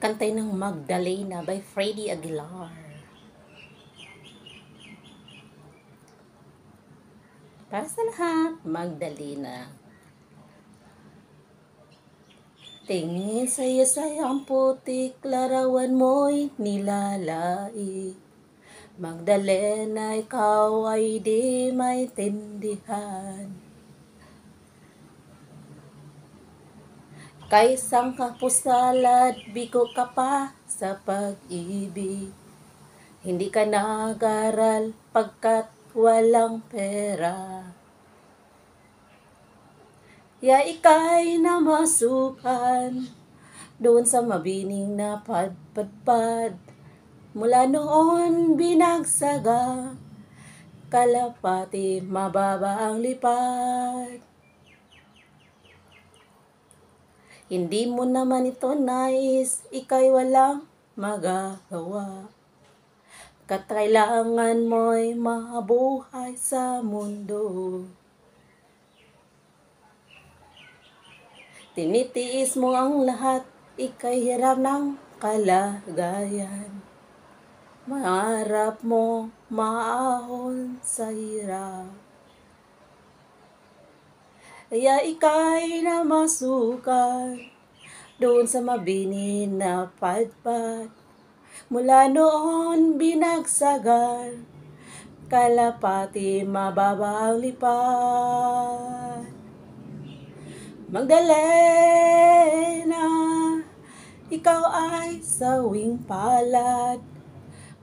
Kantay ng Magdalena by Freddie Aguilar. Para sa lahat, Magdalena. Tingin sa'yo sayang putik, larawan mo'y nilalai. Magdalena, ikaw ay di maintindihan. Kaisang kapusalad, bigo ka pa sa pag-ibig. Hindi ka nag-aral pagkat walang pera. Ya ika'y namasukan doon sa mabining na padpadpad. Mula noon binagsaga, kalapati mababa ang lipad. Hindi mo naman ito nais, ika'y walang magagawa. Kailangan mo'y mabuhay sa mundo. Tinitiis mo ang lahat, ika'y hirap ng kalagayan. Maharap mo maahon sa hirap. Kaya ika'y namasukan doon sa mabini na padpad. Mula noon binagsagan, kalapati mababa ang lipad. Magdalena, ikaw ay sawing palad.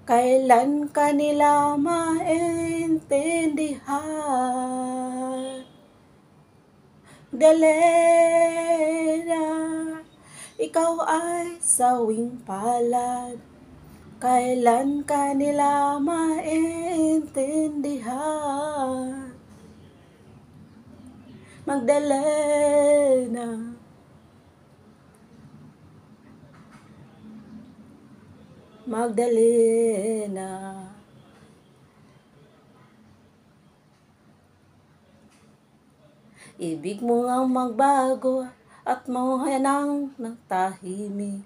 Kailan ka nila maintindihan? Magdalena, ikaw ay sawing palad. Kailan ka nila maintindihan? Magdalena, Magdalena. Ibig mo ang magbago at mamuhay ng tahimik.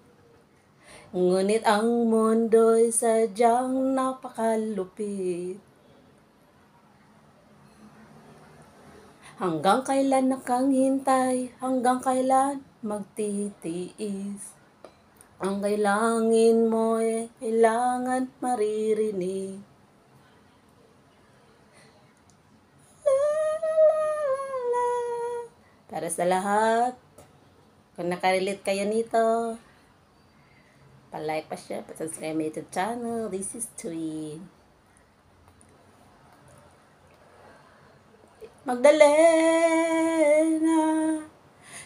Ngunit ang mundo'y sadyang napakalupit. Hanggang kailan nakanghintay, hanggang kailan magtitiis. Ang kailangin mo'y kailangan maririnig. Para sa lahat, kung nakarelate kayo nito, pa-like, pa-share, pa-subscribe my YouTube channel. This is Twin. Magdalena,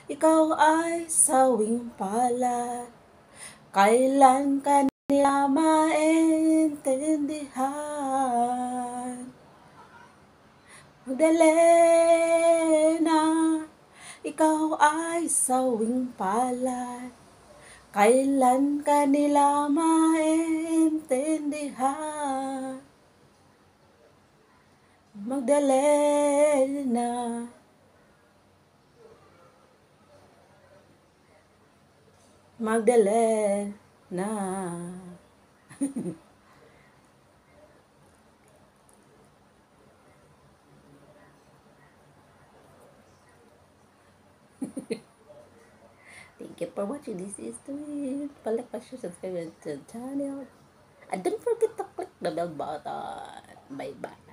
ikaw ay sawing palad. Kailan ka nila maintindihan? Magdalena, ikaw ay sawing palad. Kailan ka nila maintindihan? Magdalena, Magdalena. Thank you for watching. This is Twin. Palike, share, subscribe to the channel. And don't forget to click the bell button. Bye-bye.